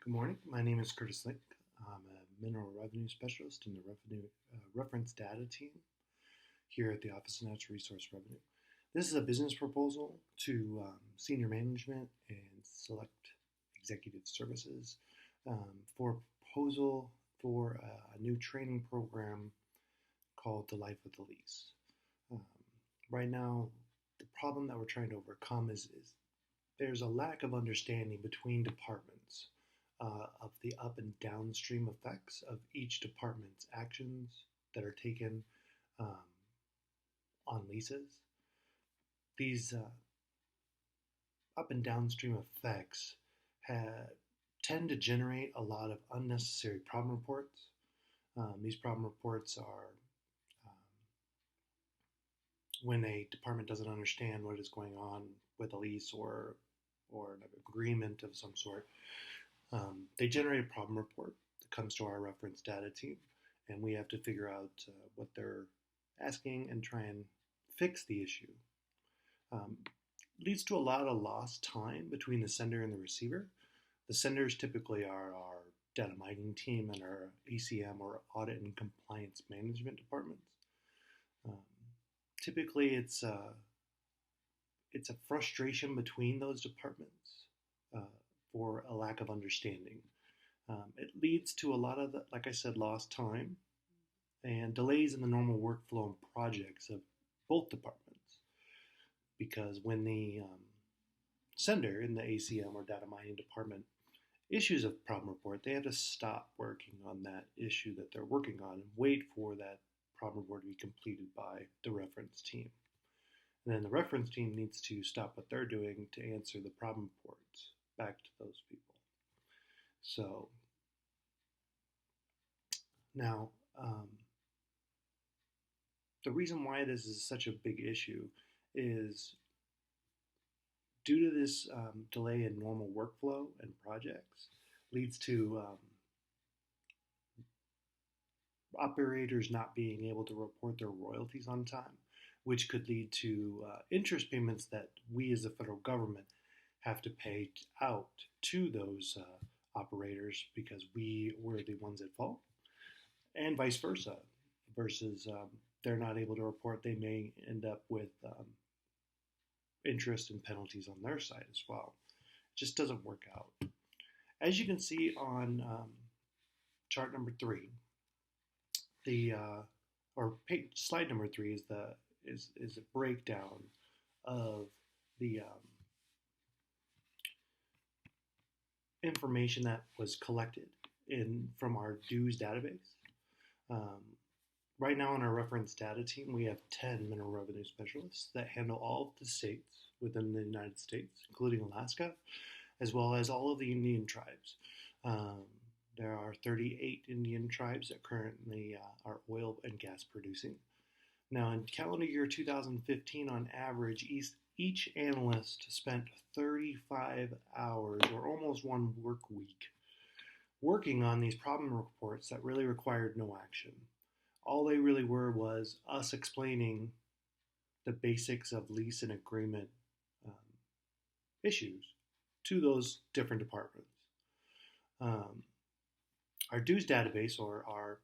Good morning. My name is Curtis Link. I'm a mineral revenue specialist in the revenue reference data team here at the Office of Natural Resource Revenue. This is a business proposal to senior management and select executive services for a proposal for a new training program called the Life of the Lease. Um, right now, the problem that we're trying to overcome is there's a lack of understanding between departments of the up and downstream effects of each department's actions that are taken um, on leases. These up and downstream effects tend to generate a lot of unnecessary problem reports. These problem reports are when a department doesn't understand what is going on with a lease or an agreement of some sort. They generate a problem report that comes to our reference data team, and we have to figure out what they're asking and try and fix the issue. Leads to a lot of lost time between the sender and the receiver. The senders typically are our data mining team and our ACM or audit and compliance management departments. Typically, it's a frustration between those departments for a lack of understanding. It leads to a lot of, like I said, lost time and delays in the normal workflow and projects of both departments. Because when the sender in the ACM or data mining department issues a problem report, they have to stop working on that issue that they're working on and wait for that problem report to be completed by the reference team. And then the reference team needs to stop what they're doing to answer the problem reports back to those people. So now, the reason why this is such a big issue is due to this delay in normal workflow and projects leads to operators not being able to report their royalties on time, which could lead to interest payments that we as the federal government have to pay out to those operators because we were the ones at fault, and vice versa. Versus they're not able to report, they may end up with interest and penalties on their side as well. It just doesn't work out. As you can see on chart number 3, slide number 3 is a breakdown of the information that was collected from our dues database. Right now on our reference data team, we have 10 mineral revenue specialists that handle all of the states within the United States, including Alaska, as well as all of the Indian tribes. There are 38 Indian tribes that currently are oil and gas producing. Now, in calendar year 2015, on average, each analyst spent 35 hours, or almost one work week, working on these problem reports that really required no action. All they really were was us explaining the basics of lease and agreement issues to those different departments. Our dues database, or our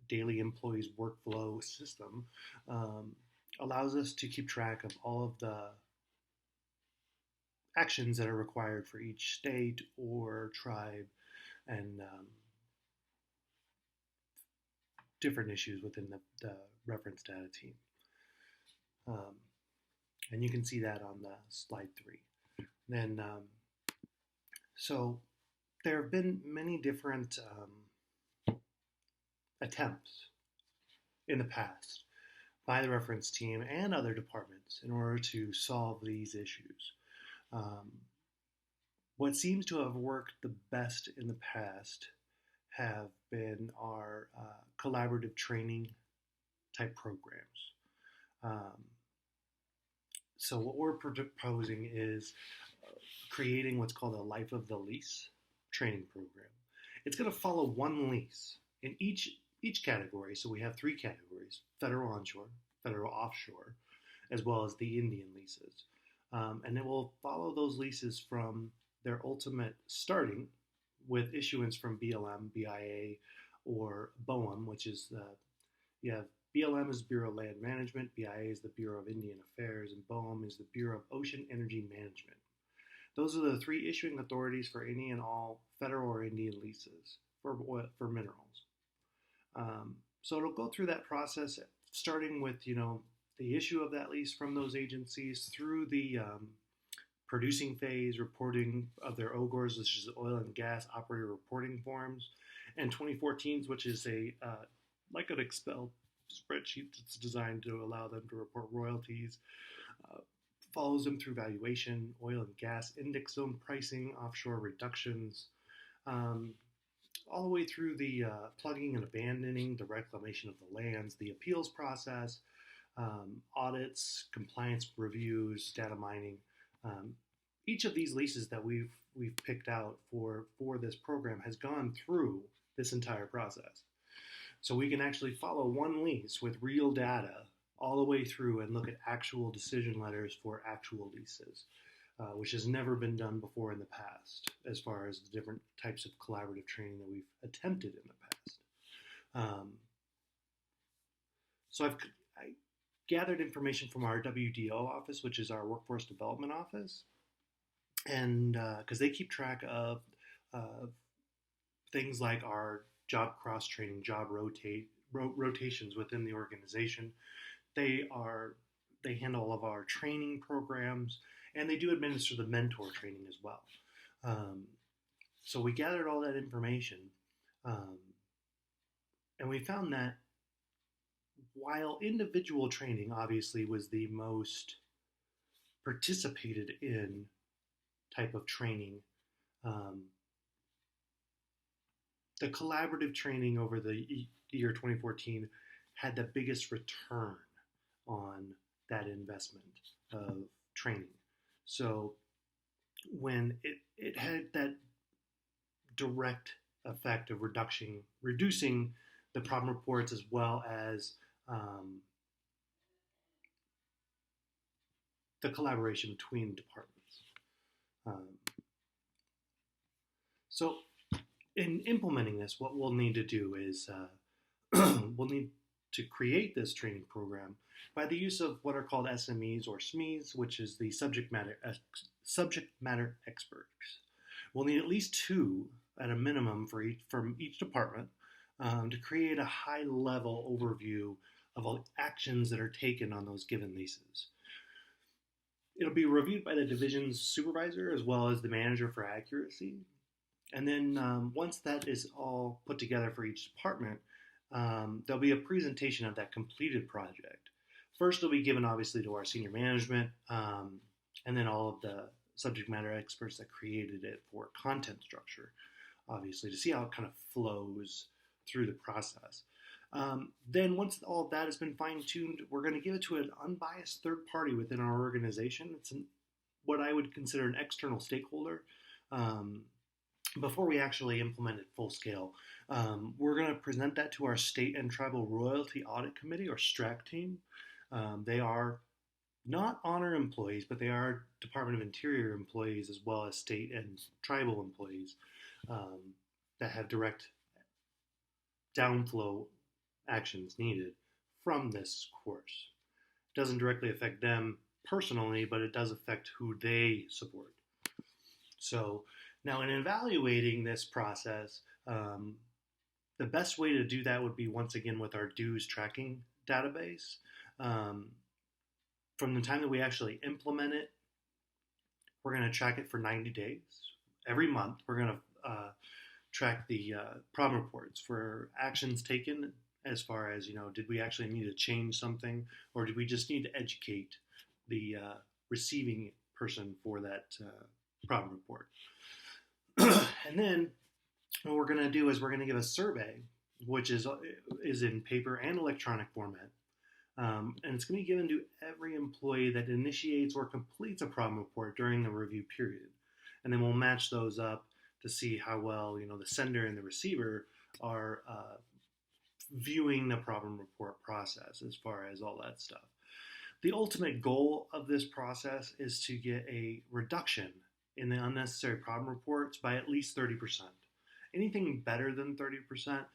daily employees workflow system, allows us to keep track of all of the actions that are required for each state or tribe and different issues within the reference data team. And you can see that on the slide 3. Then, so there have been many different attempts in the past by the reference team and other departments in order to solve these issues. What seems to have worked the best in the past have been our collaborative training type programs. So what we're proposing is creating what's called a Life of the Lease training program. It's going to follow one lease in each category. So we have 3 categories: federal onshore, federal offshore, as well as the Indian leases. And it will follow those leases from their ultimate starting, with issuance from BLM, BIA, or BOEM, which is you have BLM is Bureau of Land Management, BIA is the Bureau of Indian Affairs, and BOEM is the Bureau of Ocean Energy Management. Those are the three issuing authorities for any and all federal or Indian leases for minerals. So it'll go through that process, starting with the issue of that lease from those agencies through the producing phase, reporting of their OGORs, which is oil and gas operator reporting forms, and 2014s, which is like an Excel spreadsheet that's designed to allow them to report royalties, follows them through valuation, oil and gas index zone pricing, offshore reductions, all the way through the plugging and abandoning, the reclamation of the lands, the appeals process, audits, compliance reviews, data mining. Each of these leases that we've picked out for this program has gone through this entire process. So we can actually follow one lease with real data all the way through and look at actual decision letters for actual leases, which has never been done before in the past, as far as the different types of collaborative training that we've attempted in the past. So I gathered information from our WDO office, which is our Workforce Development Office, and because they keep track of things like our job cross-training, job rotations within the organization. They handle all of our training programs, and they do administer the mentor training as well. So we gathered all that information, and we found that while individual training obviously was the most participated in type of training, the collaborative training over the year 2014 had the biggest return on that investment of training. So when it had that direct effect of reducing the problem reports, as well as the collaboration between departments. So in implementing this, what we'll need to do is we'll need to create this training program by the use of what are called SMEs or SMEs, which is the subject matter experts. We'll need at least 2 at a minimum from each department to create a high-level overview of all the actions that are taken on those given leases. It'll be reviewed by the division's supervisor as well as the manager for accuracy. And then once that is all put together for each department, there'll be a presentation of that completed project. First, it'll be given obviously to our senior management, and then all of the subject matter experts that created it for content structure, obviously, to see how it kind of flows through the process. Then once all of that has been fine-tuned, we're going to give it to an unbiased third party within our organization. It's what I would consider an external stakeholder. Before we actually implement it full scale, we're going to present that to our State and Tribal Royalty Audit Committee, or STRAC team. They are not honor employees, but they are Department of Interior employees as well as state and tribal employees that have direct downflow actions needed from this course. It doesn't directly affect them personally, but it does affect who they support. So now in evaluating this process, the best way to do that would be once again with our dues tracking database. From the time that we actually implement it, we're going to track it for 90 days. Every month, we're going to track the problem reports for actions taken as far as, did we actually need to change something, or did we just need to educate the receiving person for that problem report. And then what we're going to do is we're going to give a survey, which is in paper and electronic format. And it's going to be given to every employee that initiates or completes a problem report during the review period. And then we'll match those up to see how well, the sender and the receiver are viewing the problem report process as far as all that stuff. The ultimate goal of this process is to get a reduction in the unnecessary problem reports by at least 30%. Anything better than 30%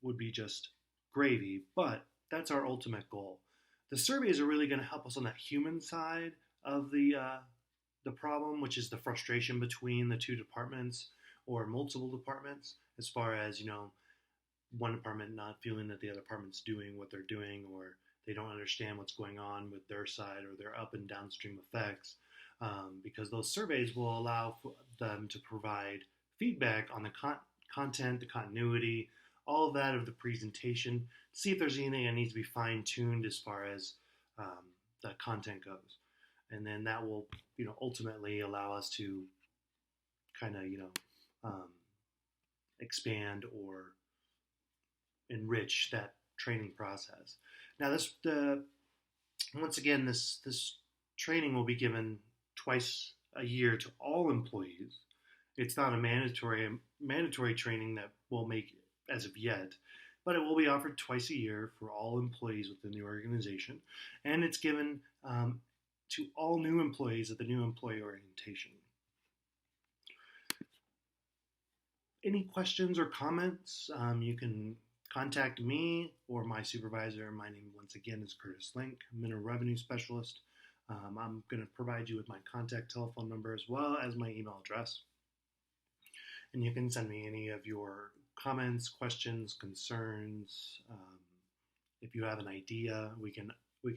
would be just gravy, but that's our ultimate goal. The surveys are really going to help us on that human side of the problem, which is the frustration between the two departments or multiple departments, as far as one department not feeling that the other department's doing what they're doing, or they don't understand what's going on with their side or their up and downstream effects. Because those surveys will allow them to provide feedback on the content, the continuity, all of that of the presentation, see if there's anything that needs to be fine-tuned as far as the content goes. And then that will, ultimately allow us to kind of, expand or enrich that training process. Now, once again, this training will be given twice a year to all employees. It's not a mandatory training that we'll make as of yet, but it will be offered twice a year for all employees within the organization, and it's given to all new employees at the new employee orientation. Any questions or comments, you can contact me or my supervisor. My name, once again, is Curtis Link. I'm Mineral Revenue Specialist. I'm going to provide you with my contact telephone number as well as my email address. And you can send me any of your comments, questions, concerns. If you have an idea, we can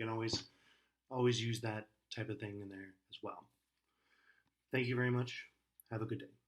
always use that type of thing in there as well. Thank you very much. Have a good day.